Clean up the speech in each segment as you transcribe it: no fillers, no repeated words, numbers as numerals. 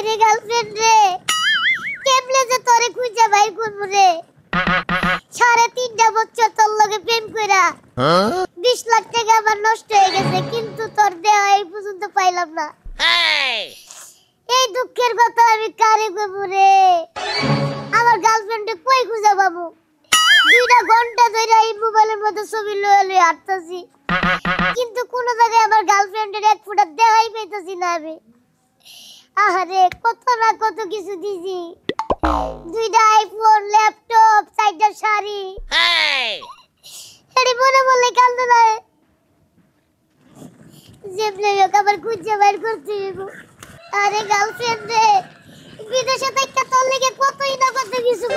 রে গার্লফ্রেন্ড রে, কেমনে যে তোরে খুঁজে বাইর করব রে। 3.5 বছর তোর লগে প্রেম কইরা 20 লাখ টাকা আমার নষ্ট হয়ে গেছে, কিন্তু তোর দেয়া এই পর্যন্ত পাইলাম না। এই দুঃখের কথা আমি কারে কইব রে। আমার গার্লফ্রেন্ডে কই খুঁজে পাবো? 2 ঘন্টা ধরে এই মোবাইলের মধ্যে ছবি লয়ে লয়ে হাঁটতাছি, কিন্তু কোন জায়গায় আমার গার্লফ্রেন্ডের এক ফোঁটা দেখাই পাইতাছি না আমি। আহারে কত না কত কিছু দিছি, 2টা আইফোন, ল্যাপটপ, 4টা শাড়ি। এডি মনে বলে কান্দ না, যেমনে হোক আবার খুঁজে বের করতে হইব। আরে গার্লফ্রেন্ড রে, বিদেশে থেকে তোর লেগে কতই না কত কিছু।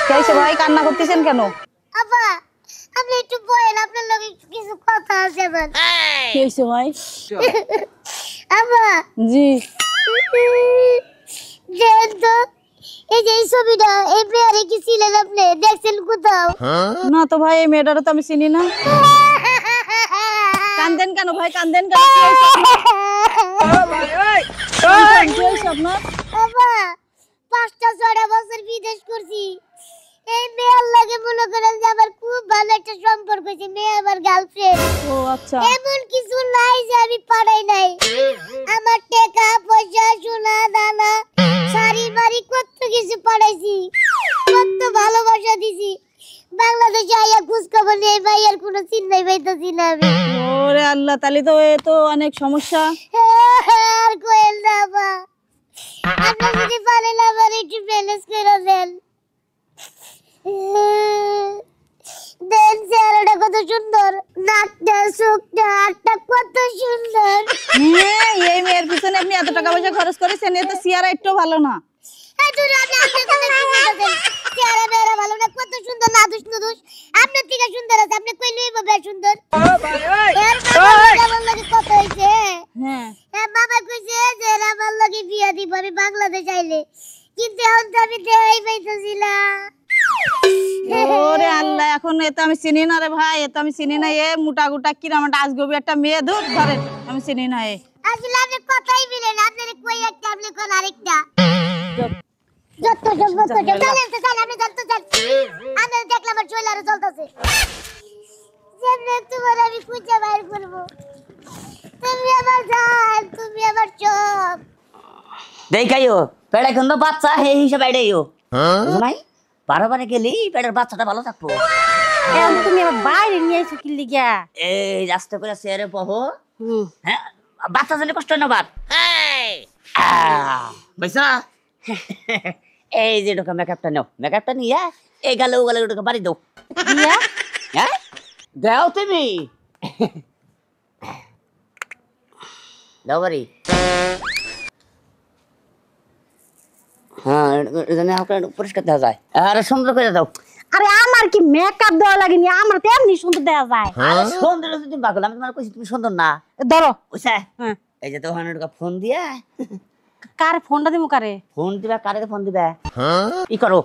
কেইছে ভাই, কান্না করতেছেন কেন? আপা আপনি একটু বলেন, আপনার লগে কিছু কথা আছে আমার। কেইছে ভাই? আপা জি। দেন তো, এই যে এই ছবিটা, এই মেয়েরে কি ছিলেন আপনি? দেখছেন কোথাও? না তো ভাই, এই মেয়েটারও তো আমি চিনি না। কান্দেন কেন ভাই, কান্দেন কেন? কি হইছে আপনার? আপা 5টা 6টা বছর বিদেশ করছি, এই মেয়ের লাগে মনে করেন যে আমার খুব ভালো একটা সম্পর্ক হয়েছে। মেয়ে আমার গার্লফ্রেন্ড। ও আচ্ছা। এমন কিছু নাই যে আমি পাড়াই নাই। আমার টাকা পয়সা, সোনা দানা, শাড়ি বাড়ি কত কিছু পাঠাইছি, কত ভালোবাসা দিছি। বাংলাদেশে আইয়া খোঁজ খবর নেই, ভাইয়ার কোনো চিন্তাই পাইতাছি না আমি। ওরে আল্লাহ, তাহলে তো এ তো অনেক সমস্যা। আর কোয়েল না বা, আপনি যদি পারেন আমার একটু ম্যানেজ করে দেন। দেন চেহারাটা কত সুন্দর, নাকটা, চোখটা, হাতটা কত সুন্দর। এই মেয়ের পিছনে আপনি এত টাকা পয়সা খরচ করেছেন, এ তো সিয়ারা একটু ভালো না। এই দূর, আপনি আপনার কথা কি বলতেছেন? চেহারা মেয়েরা ভালো না, কত সুন্দর, না দুষ না দুষ। আপনার থেকে সুন্দর আছে, আপনি কইলেই বলবে সুন্দর। এর আমার লাগে কত হইছে। হ্যাঁ, বাবা কইছে যে আমার লাগে বিয়া দিব আমি বাংলাদেশ আইলে, কিন্তু এখন তো আমি দেখাই পাইতেছি না। ওরে আল্লাহ, এখন এ তো আমি চিনি না রে ভাই, এ তো আমি চিনি না। এ মোটা গোটা কিরম একটা আজগবি একটা মেয়ে, ধুর ধরেন, আমি চিনি না। এ আসলে আপনি কথাই মিলেন, আপনার কই একটা আপনি কোন আরেকটা। যত জগৎ তো চলেন তো চল, আপনি যত চল। আমি দেখলাম আমার চুল আরো জ্বলতেছে। যেমনে তোমার আমি খুঁজে বাইর করব। তুমি আমার জান, তুমি আমার সব। দেখাইও পেড়ে কিন্তু বাচ্চা হে হিসাবে এটাইও বুঝো নাই, বারবার গেলি পেটের বাচ্চাটা ভালো থাকবো। তুমি আমার বাইরে নিয়ে এসো কি লিগা? এই রাস্তা করে চেয়ারে বহো, হ্যাঁ বাচ্চা জন্য কষ্ট না বাদ বুঝছো। এই যে ঢোকা মেকআপটা নাও, মেকআপটা নিয়ে এই গালে ও গালে ঢোকা বাড়ি দাও। হ্যাঁ দাও তুমি, দাও বাড়ি। হ্যাঁ পরিষ্কার দেওয়া যায়, আর সুন্দর করে দাও। আরে আমার কি মেকআপ দেওয়া লাগেনি, আমার তো এমনি সুন্দর দেওয়া যায়। সুন্দর তুমি পাগল, আমি তোমার কইছি তুমি সুন্দর না। ধরো। বুঝছে, এই যে তোমার ফোন দিয়া। কার ফোনটা দিমু কারে? ফোন দিবা কারে, ফোন দিবা ই করো,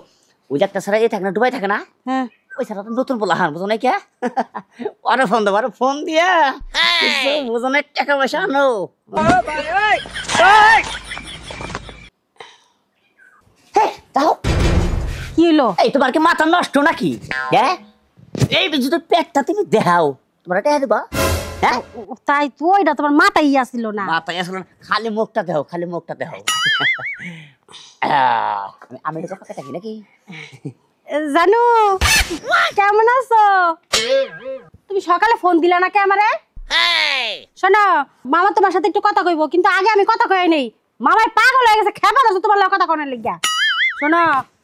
ওই যে একটা ছাড়া এই থাকে না, ডুবাই থাকে না, হ্যাঁ ওই ছাড়া তো নতুন বলা হান বুঝো নাই কে, আরে ফোন দেবো, আরে ফোন দিয়া বুঝো না টাকা পয়সা আনো। তাও কি হলো? এই তোমার কি মাথা নষ্ট নাকি? হ্যাঁ এই যদি পেটটা তুমি দেখাও তোমার টাকা দেবা। হ্যাঁ তাই তো, এটা তোমার মাথায় আসছিল না। মাথায় আসলে না, খালি মুখটা দেখাও, খালি মুখটা দেখাও। আমি এটা কথা থাকি নাকি জানু, কেমন আছো? তুমি সকালে ফোন দিলা না কে আমারে? শোনো মামা তোমার সাথে একটু কথা কইবো, কিন্তু আগে আমি কথা কই নেই। মামাই পাগল হয়ে গেছে, খেপা দাও তোমার লগে কথা কনের লিগা। শোনো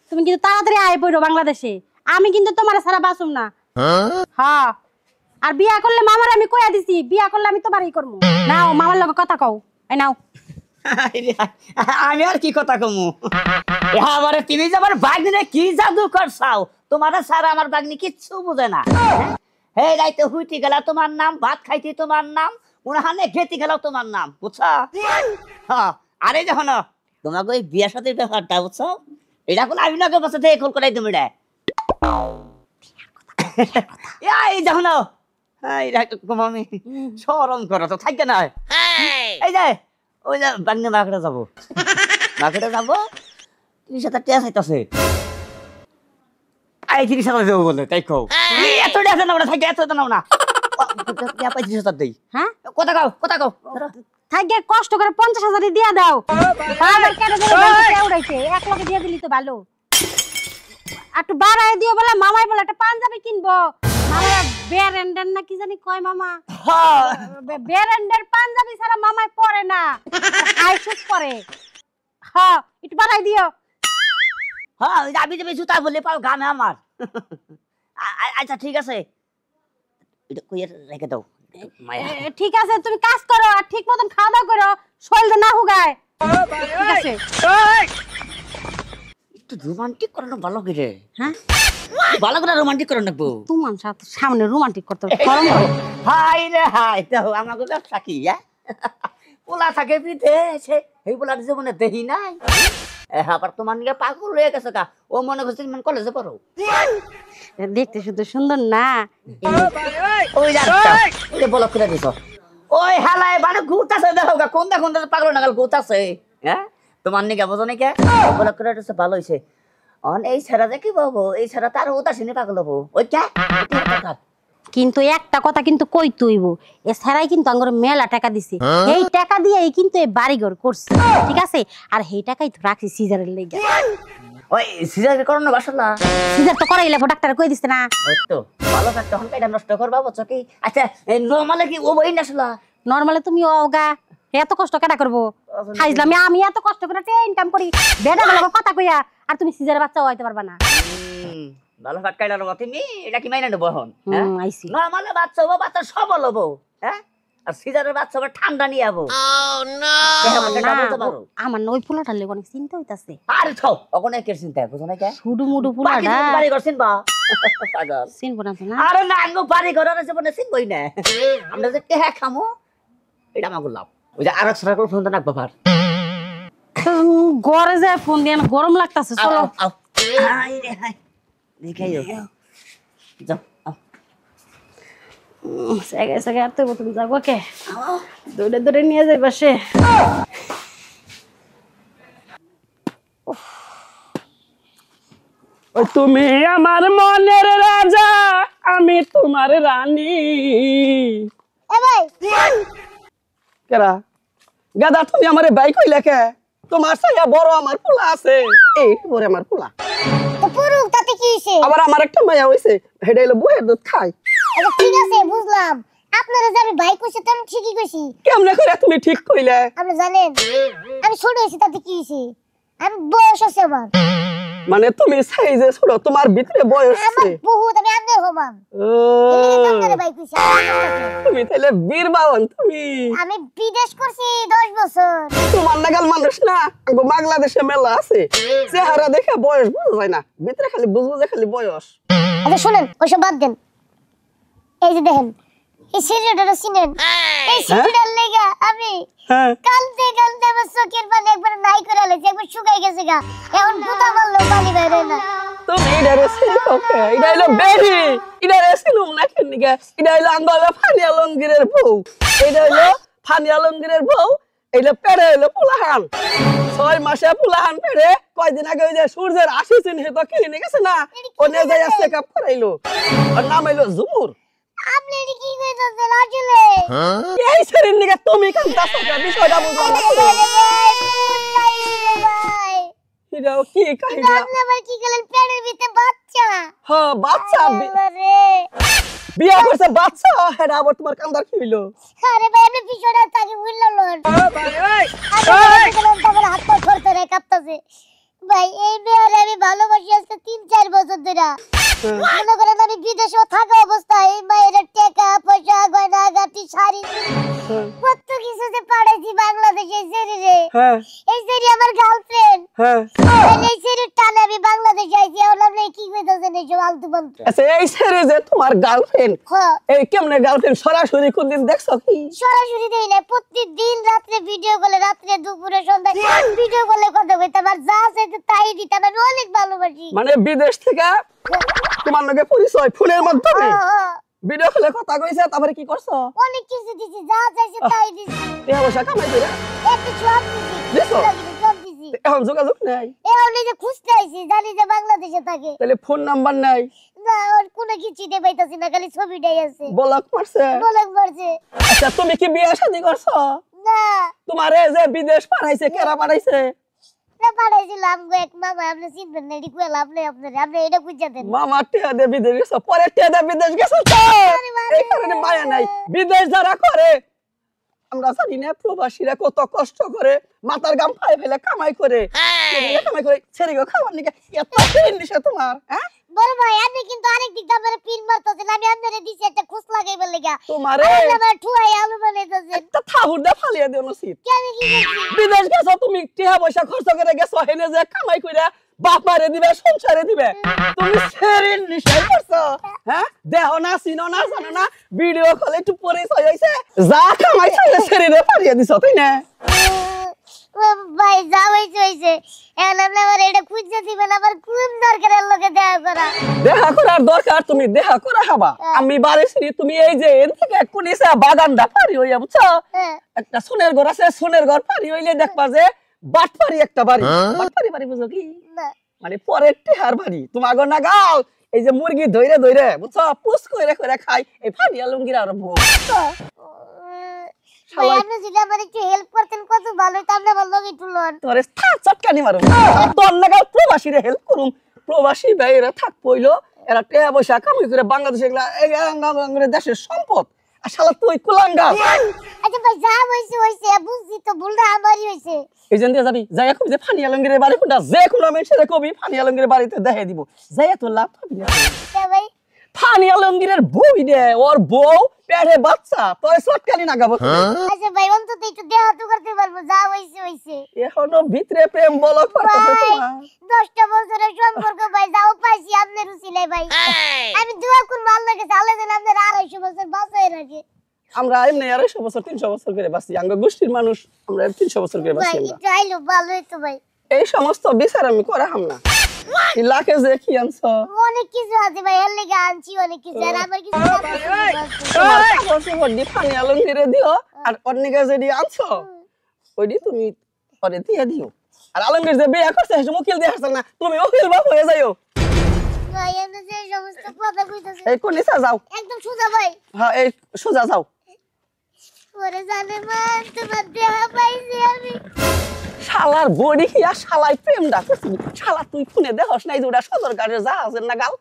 তুমি কিন্তু তাড়াতাড়ি আয় পড়ো বাংলাদেশে, আমি কিন্তু তোমার ছাড়া বাঁচুম না। হ্যাঁ, আর বিয়া করলে মামার আমি কইয়া দিছি, বিয়া করলে আমি তোমারই করবো। নাও মামার লগে কথা কও, এই নাও। আমি আর কি কথা কমু, আমারে তুমি যে আমার বাগনে কি জাদু করছাও, তোমার সারা আমার বাগনি কিচ্ছু বুঝে না। হে রাইতে হুইতে গেলা তোমার নাম, ভাত খাইতে তোমার নাম, উনাহানে খেতে গেলাও তোমার নাম, বুঝছা? হ্যাঁ, আরে যখন তোমাকে ওই বিয়া সাথে ব্যাপারটা বুঝছো, এটা কোন আমি নাকি বসে থেকে কল করাই তুমি রে। এই যখন আমি শরম করো তো থাকবে না। এই যে ওই যে বাগনে বাগড়া যাবো, মার্কেটে যাবো 30,000 টাকা চাইতাছে আই 30,000 দেবো বলে তাই কও এত টাকা নাও না থাকে এত নাও না 30,000 দেই হ্যাঁ কথা কও থাকে কষ্ট করে 50,000 দিয়ে দাও বাবা কেন করে উড়াইছে 1 লাখ দিয়ে দিলি তো ভালো একটু বাড়ায় দিও বলে মামাই বলে একটা পাঞ্জাবি কিনবো মামা বেরেন্ডার না কি জানি কয় মামা হ্যাঁ বেরেন্ডার পাঞ্জাবি ছাড়া মামাই পরে না আইসুক পরে হ্যাঁ একটু বাড়াই দিও হ্যাঁ আমি যে জুতা বলে পাও গামে আমার আচ্ছা ঠিক আছে এটা কই রেখে দাও মায়া ঠিক আছে তুমি কাজ করো আর ঠিক মতন খাওয়া দাওয়া করো শরীর না হুগায় ঠিক আছে একটু রোমান্টিক করানো ভালো করে হ্যাঁ ভালো করে রোমান্টিক করে নেবো তোমার সাথে সামনে রোমান্টিক করতে গরম হাই রে হাই তো আমাকে ব্যবসা কি পোলা থাকে বিদেশে এই পোলার জীবনে দেখি নাই আবার তোমার নিয়ে পাগল হয়ে গেছে কা ও মনে করছে মানে কলেজে পড়ো দেখতে শুধু সুন্দর না ওই যে বলক করে দিছ ওই হালাই মানে ঘুরতাছে দেখো গা কোন পাগল নাগাল ঘুরতাছে হ্যাঁ তোমার নিয়ে বোঝো নাকি বলক করে দিছে ভালো হইছে অন এই ছাড়া যে কি বাবু এই ছাড়া তার উদাসীনে পাগল হবো ওই কে কিন্তু একটা কথা কিন্তু কই তুইব এ ছাড়াই কিন্তু আঙ্গরে মেলা টাকা দিছে এই টাকা দিয়ে কিন্তু এই বাড়িঘর করছে ঠিক আছে আর এই টাকাই তো রাখছি সিজারের লেগে ওই সিজার করানো বাসলা সিজার তো করাইলে ডাক্তার কই দিছে না ওই তো ভালো থাকতে হন এটা নষ্ট করবা বলছো কি আচ্ছা এই নরমালে কি ও বই নাসলা নরমালি তুমি অগা এত কষ্ট কেডা করবো খাইলাম আমি এত কষ্ট করে ইনকাম করি বেডা বলবো কথা কইয়া আর তুমি সিজারের বাচ্চা হইতে পারবা না ভালো ফাটকাইলা রবা তুমি এটা কি মাইনা নেব হন হ্যাঁ আইছি নরমালে বাচ্চা হবো বাচ্চা সবল হবো হ্যাঁ আর সিজারের বাচ্চা হবে ঠান্ডা নিয়ে যাবো আমার ওই পোলাটার লেগে অনেক চিন্তা হইতাছে আরে থাও ওখানে কে চিন্তা বুঝো না কে শুডু মুডু পোলাটা বাড়ি করছেন বা পাগল চিনবো না তো না আরে না আঙ্গো বাড়ি ঘরের জীবনে চিনবই না আমরা যে টেহা খামো এটা আমাকে লাভ ওই যে আরেক সরকার ফোন তো নাকবা পার ঘরে যায় ফোন দিয়ে গরম লাগতাছে চলো আও হাই রে হাই দেখাইও যাও জায়গায় জায়গায় আর তো তুমি যাবো কে দৌড়ে দৌড়ে নিয়ে যাই পাশে তুমি আমার মনের রাজা আমি তোমার রানী এ ভাই কেরা গাদা তুমি আমারে বাইক কইলে কে তোমার সাইয়া বড় আমার পোলা আছে এই বড় আমার পোলা তো পুরুষ তাতে কি হইছে আবার আমার একটা মাইয়া হইছে হেডা হইলো বুহের দুধ খাই আচ্ছা ঠিক আছে বুঝলাম আপনারা যে আমি বাইক কইছি তো আমি ঠিকই কইছি কেমনে করে তুমি ঠিক কইলে আপনি জানেন আমি ছোট হইছি তাতে কি হইছে আমি বয়স আছে আমার মানে তুমি সাইজে ছোট তোমার ভিতরে বয়স আমার আছে বহুত আমি আন্নে হমান ও, আপনারা বাইক কইছি তুমি তাইলে বীর বাবন তুমি আমি বিদেশ করছি 10 বছর তোমার নাগাল মানুষ না আমগো বাংলাদেশে মেলা আছে চেহারা দেখে বয়স বোঝা যায় না ভিতরে খালি বুঝবো যে খালি বয়স আচ্ছা শুনেন ওইসব বাদ দেন এই যে দেখেন এই সিরিয়ালটা চিনেন এই সিরিয়াল লেগা আমি হ্যাঁ কালতে আমার চোখের পানি একবার নাই করে লেছে একবার শুকাই গেছে গা এখন পুতা মারলো পানি বাইরে না তুমি ইডারে সিনো কে ইডা হইলো বেবি ইডারে সিনুম না কেন নিগা ইডা হইলো আঙ্গলে ফানি আলমগীরের বউ ইডা হইলো ফানি আলমগীরের বউ এইলো পেড়ে হইলো পুলাহান 6 মাসে পুলাহান পেড়ে কয়দিন আগে ওই যে সূর্যের 80 চিহ্ন তো ক্লিনিক আছে না ওনে যাই চেকআপ করাইলো ওর নাম হইলো জুমুর আপনি এটি কি কইতাছেন আসলে এই শরীর নিগা তুমি কান্তাছ না বিষয়টা বুঝলাম না ভাই ইডা কি কাহিনী আপনি আবার কি করলেন পেটের ভিতরে বাচ্চা হ্যাঁ বাচ্চা রে বিয়া করছে বাচ্চা হেডা আবার তোমার কান্দার কি হইলো আরে ভাই আপনি বিষয়টা তাকে বললেন তখন হাত পা থরথরে কাঁপতাছে ভাই এই মেয়ের আমি ভালোবাসি আজকে 3-4 বছর ধরে মনে করেন আমি বিদেশে থাকা অবস্থায় এই মায়ের টাকা পয়সা গয়না গাটি শাড়ি কত কিছু যে পাঠাইছি বাংলাদেশে শরীরে হ্যাঁ এই শরীরে আমার গার্লফ্রেন্ড হ্যাঁ এই শরীর টানে আমি বাংলাদেশে আইছি এখন আপনি কি কইতাছেন এইসব আলতু পালতু আচ্ছা এই ছেড়ে যে তোমার গার্লফ্রেন্ড হ্যাঁ এই কেমনে গার্লফ্রেন্ড সরাসরি কোনদিন দেখছো কি সরাসরি দেই না প্রতিদিন রাত্রে ভিডিও কলে রাত্রে দুপুরে সন্ধ্যায় ভিডিও কলে কথা কইতাম আর যা চাইতে তাই দিতাম আমি অনেক ভালোবাসি মানে বিদেশ থেকে তোমার লগে পরিচয় ফোনের মাধ্যমে হ্যাঁ, ভিডিও কলে কথা কইছে তারপরে কি করছো অনেক কিছু দিছি যা চাইছে তাই দিছি টাকা পয়সা কামাই দিলে একটু সব দিছি দিছো? সব দিছি এখন এখন যোগাযোগ নাই? এ ওলি যে খুঁজতে আইছি, জানি যে বাংলাদেশে থাকে। তাহলে ফোন নাম্বার নাই? না, ওর কোনো কিছু দে পাইতাছি না, খালি ছবিটাই আছে। ব্লক মারছে? বলক মারছে। আচ্ছা তুমি কি বিয়ে শাদী করছো? না, তোমারে যে বিদেশ পাঠাইছে কেরা পাঠাইছে? না পাঠাইছিলাম গো এক মামা, আপনি চিনবেন না, এটি কইলাম আপনি এটা খুঁজে দেন। মামা টিয়া দে বিদেশ গেছো, পরে টিয়া দে বিদেশ গেছো তো এই কারণে মায়া নাই। বিদেশ যারা করে আমরা জানি না প্রবাসীরা কত কষ্ট করে, মাথার গাম পায়ে ফেলে কামাই করে, কামাই করে ছেড়ে গো খাবার নিকে এত জিনিস তোমার। হ্যাঁ বড় ভাই, আপনি কিন্তু আরেক দিক দিয়ে আমারে পিন মারতেছেন, আমি আপনারে দিছি একটা খুশ লাগাইবার লাগা। তোমারে আমার ঠুয়াই আলু বানাইতেছেন। একটা থাবুর দে ফালিয়ে দিও নসিব। কেন কি করছি? বিদেশ গেছো তুমি, টিয়া পয়সা খরচ করে গেছো, হেনে যে কামাই করে বাপ মারে দিবে, সংসারে দিবে, তুমি সেরিন নিশাই করছো। হ্যাঁ দেহ না, চিনো না, জানো না, ভিডিও কলে একটু পরিচয় হইছে, যা কামাই চাইলে সেরিনে পারিয়ে দিছো, তাই না? ভাই যা হইছে এখন আপনি আমার এটা খুঁজে দিবেন, আমার খুব দরকারের লোকে দেখা করা। দেখা করার দরকার, তুমি দেখা করে হবা। আমি বাড়িছি, তুমি এই যে এর থেকে কুনিসা বাগানটা পারি হইয়া, বুঝছো? হ্যাঁ। একটা সোনের ঘর আছে, সোনের ঘর পারি হইলে দেখবা যে বাটপারি একটা বাড়ি। বাটপারি বাড়ি বুঝো কি? না। মানে পরের টেহার বাড়ি। তোমার ঘর না গাও এই যে মুরগি ধইরে ধইরে, বুঝছো, পুষ করে করে খাই এই ফাটিয়া লুঙ্গিরা আর বউ। ভাই আপনি যদি আমার একটু হেল্প করতেন কত ভালো হতো, আপনি আমার লগে একটু লন। তোরে চটকানি মারুম, তোর নাগাল প্রবাসীরা হেল্প করুম। প্রবাসী ভাইয়েরা থাক পইলো, এরা টেহা পয়সা কামাই করে বাংলাদেশে দেশের সম্পদ। আর শালা তুই কুলাঙ্গা। আচ্ছা ভাই যা হইছে বুঝছি তো, ভুলটা আমারই হইছে। এই জন্য যাবি যাই কবি যে ফানি আলমগীরের বাড়ি কোনটা, যে কোনো মানুষের কবি ফানি আলমগীরের বাড়িতে দেখাই দিব, যাই তো লাভ পাবি না। ভাই ফানি আলমগীরের বউ দে, ওর বউ পেটে বাচ্চা, তোর চটকানি না গাবো। আচ্ছা ভাই অন্তত একটু দেহা তো করতে পারবো, যা হইছে। এখনো ভিতরে প্রেম বলক করতেছে ভাই তোমার। 10টা বছরের সম্পর্ক ভাই, যাও পাইছি আপনার উচিলাই ভাই। আমি দোয়া করব আল্লাহর কাছে, আল্লাহ যেন আপনার 250 বছর বাঁচায় রাখে। আমরা এমনি 250 বছর 300 বছর করে বাঁচি, আঙ্গ গোষ্ঠীর মানুষ আমরা 300 বছর করে ভাই বাঁচি। আমরা একটু আইলো ভালো হইতো ভাই। এই সমস্ত বিচার আমি করাম না। এই লাখে যে কি আনছো, অনেক কিছু আছে ভাই, এর লেগে আনছি অনেক কিছু, আর আমার কিছু তোমার কাপড় চোপড় দি ফানি আলমগীরে দিও, আর অন্যকে যদি আনছো ওইডি তুমি পরে দিয়ে দিও। আর আলমগীর যে বিয়ে করছে সে উকিল দিয়ে আসছে না, তুমি উকিল বাপ হয়ে যাইও। ভাই এনে যে সমস্ত কথা কইতাছে এই কোন নিচা যাও, একদম সোজা ভাই। হ্যাঁ এই সোজা যাও। ওরে জানে মান তোমার দেহা পাইছি আমি। শালার বডি কি আর শালাই প্রেম ডাকছিস, শালা তুই ফোনে দেখছ নাই যে ওটা সদরঘাটের জাহাজের নাগাল।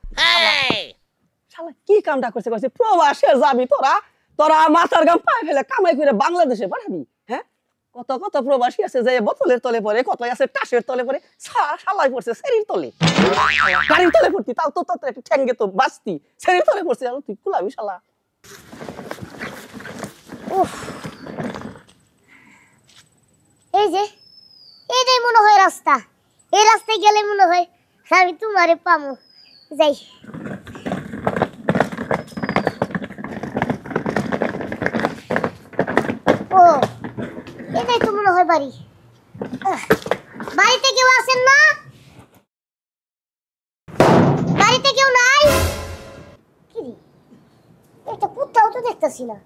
শালা কি কামটা করছে, কইছে প্রবাসে যাবি তোরা, তোরা মাথার গাম পায়ে ফেলে কামাই করে বাংলাদেশে পাঠাবি। হ্যাঁ কত কত প্রবাসী আছে যে বোতলের তলে পড়ে, কত আছে টাসের তলে পড়ে, শালাই পড়ছে সেরির তলে, গাড়ির তলে পড়তি, তাও তো তোর একটু ঠ্যাঙ্গে তো বাঁচতি, সেরির তলে পড়ছে, আর তুই কুলাবি শালা। এই যে এইটাই মনে হয় রাস্তা, এই রাস্তায় গেলে মনে হয় আমি তোমারে পামু। যাই ও এটাই তো মনে হয় বাড়ি। বাড়িতে কেউ আছেন না? বাড়িতে কেউ নাই? কি রে, এটা কোথাও তো দেখতেছি না।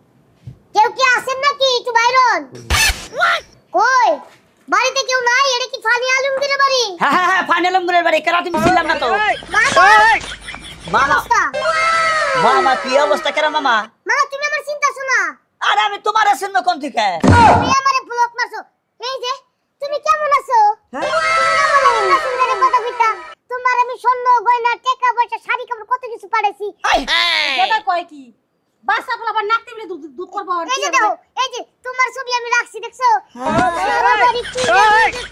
কেউ কি আছেন নাকি? একটু বাইরন। কই বাড়িতে কেউ নাই? এটা কি ফানি আলমগীরের বাড়ি? হ্যাঁ হ্যাঁ হ্যাঁ, ফানি আলমগীরের বাড়ি। কেন তুমি ছিলাম না তো? মামা মামা কি অবস্থা কেন মামা? মামা তুমি আমার চিন্তা শোনা। আরে আমি তোমার আছেন কোন থেকে? তুমি আমারে ব্লক মারছো। এই যে তুমি কেমন আছো? কথা কইতা তোমার আমি স্বর্ণ গয়না টাকা পয়সা শাড়ি কাপড় কত কিছু পাঠাইছি। কথা কয় কি বাসা পোলা আবার নাকতে বলে দুধ করবো। এই যে দেখো, এই যে তোমার ছবি আমি রাখছি দেখছো? সারা বাড়ি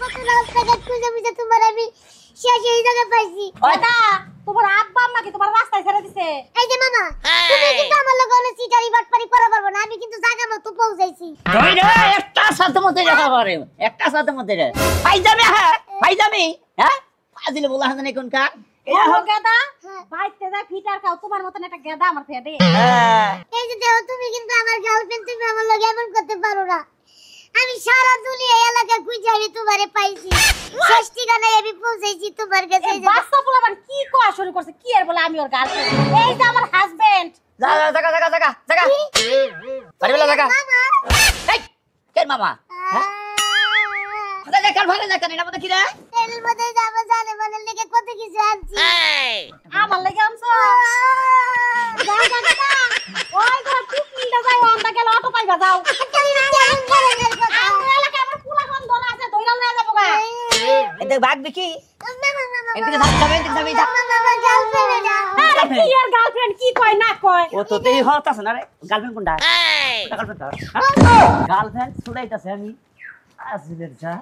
কত রাস্তাঘাট খুঁজে খুঁজে তোমার আমি শেষ এই জায়গায় পাইছি। দাদা তোমার আব্বা আম্মাকে তোমার রাস্তায় ছেড়ে দিছে। এই যে মামা তুমি কিন্তু আমার লগে অনেক চিটারি বাটপারি করা পারবো না, আমি কিন্তু জায়গা মতো পৌঁছাইছি। ওই রে একটা সাথে মধ্যে দেখা পারে, একটা সাথে মধ্যে রে ভাই যাবে। হ্যাঁ ভাই যাবে। হ্যাঁ ফাজিল বলা হান নাই কোনকা এই গেদা বাইতে যা ফিটার খাও, তোমার মতন একটা গেদা আমার ফেডে। হ্যাঁ এই যে দেখো তুমি কিন্তু আমার গার্লফ্রেন্ড, তুমি আমার লগে এমন করতে পারো না। আমি সারা দুনিয়া এলাকা খুঁজে আমি তোমারে পাইছি, শেষ ঠিকানায় আমি পৌঁছাইছি তোমার কাছে। এই যে বাসা পোলা আবার কি কয়া শুরু করছে, কি আর বলে আমি ওর গার্লফ্রেন্ড, এই যে আমার হাজবেন্ড। জাগা জাগা জাগা জাগা জাগা বাড়ি বেলা জাগা। মামা এই কে মামা? হ্যাঁ কাল ভালো দেখান এটা মধ্যে কি রে এর মধ্যে যাবো জানে মানে লেগে কত কিছু আনছি আমার লাগে আনছো যাও যাও না ওই গো টুকলিটা যাই অন্ধা গেল অটো পাইবা যাও আমার এলাকা আমার পুলা কোন দল আছে দইরা লয়ে যাবো গা এতে ভাগবি কি এদিকে যাবে যা আরে কি আর গার্লফ্রেন্ড কি কয় না কয় ও তো তেই হতাছে না রে গার্লফ্রেন্ড কোনটা গার্লফ্রেন্ড গার্লফ্রেন্ড ছুড়াইতাছে আমি আসলের যা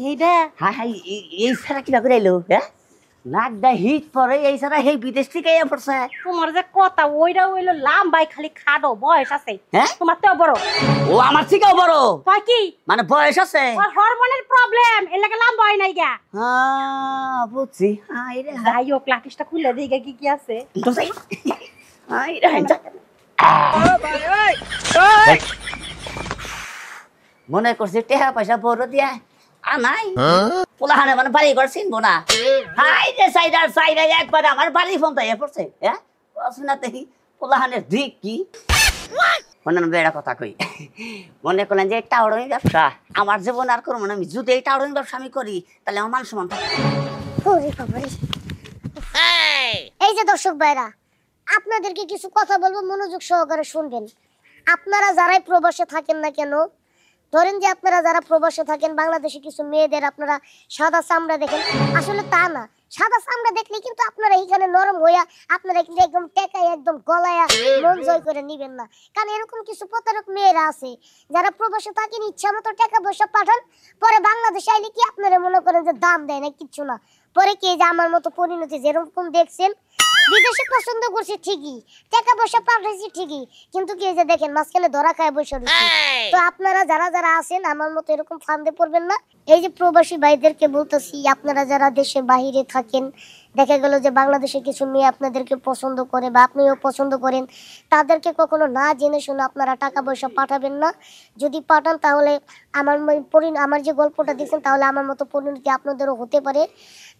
এইটা হাই হাই এই সারা কি করে এলো হ্যাঁ নাকডা হিট পরে এই সারা এই বিদেশ থেকে এ পড়ছে তোমার যে কথা ওইটা হইলো লাম্বাই খালি খাডো বয়স আছে হ্যাঁ তোমার তো বড় ও আমার থেকেও বড় কয় কি মানে বয়স আছে ওর হরমোনের প্রবলেম এর লাগে লাম্বা হয় নাই গা হ্যাঁ বুঝছি হাই রে যাই হোক লাকিসটা খুলে দিই গা কি কি আছে তো সেই হাই রে হাই মনে করছি টেহা পয়সা বড় দিয়া আনাই পোলাহানে মানে বাড়ি ঘর চিনবো না হাই রে সাইডার একবার আমার বাড়ি ফোন তো এ পড়ছে হ্যাঁ শুনাতে পোলাহানের দিক কি মনে বেড়া কথা কই মনে করলেন যে এটা ওড়মি ব্যবসা আমার জীবন আর করবো না আমি যদি এটা ওড়মি ব্যবসা আমি করি তাহলে আমার মান সমান থাকবে ওরে বাবারে। এই যে দর্শক ভাইরা আপনাদেরকে কিছু কথা বলবো মনোযোগ সহকারে শুনবেন আপনারা যারাই প্রবাসে থাকেন না কেন ধরেন যে আপনারা যারা প্রবাসে থাকেন বাংলাদেশে কিছু মেয়েদের আপনারা সাদা চামড়া দেখেন আসলে তা না সাদা চামড়া দেখলে কিন্তু আপনারা এখানে নরম হইয়া আপনারা কিন্তু একদম টেকায় একদম গলায়া মন জয় করে নিবেন না কারণ এরকম কিছু প্রতারক মেয়েরা আছে যারা প্রবাসে থাকেন ইচ্ছা মতো টাকা পয়সা পাঠান পরে বাংলাদেশে আইলে কি আপনারা মনে করেন যে দাম দেয় না কিচ্ছু না পরে কে যে আমার মতো পরিণতি যেরকম দেখছেন বিদেশে পছন্দ করছি ঠিকই টাকা পয়সা পাঠাইছি ঠিকই কিন্তু কি যে দেখেন মাঝখানে ধরা খায় বসে রয়েছে তো আপনারা যারা যারা আছেন আমার মতো এরকম ফান্দে পড়বেন না এই যে প্রবাসী ভাইদেরকে বলতেছি আপনারা যারা দেশে বাইরে থাকেন দেখা গেল যে বাংলাদেশে কিছু মেয়ে আপনাদেরকে পছন্দ করে বা আপনিও পছন্দ করেন তাদেরকে কখনো না জেনে শুনে আপনারা টাকা পয়সা পাঠাবেন না যদি পাঠান তাহলে আমার যে গল্পটা দেখছেন তাহলে আমার মতো পরিণতি আপনাদেরও হতে পারে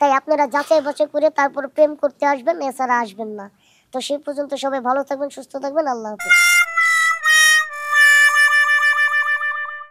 তাই আপনারা যাচাই বাছাই করে তারপর প্রেম করতে আসবেন এছাড়া আসবেন না তো সেই পর্যন্ত সবাই ভালো থাকবেন সুস্থ থাকবেন আল্লাহ হাফেজ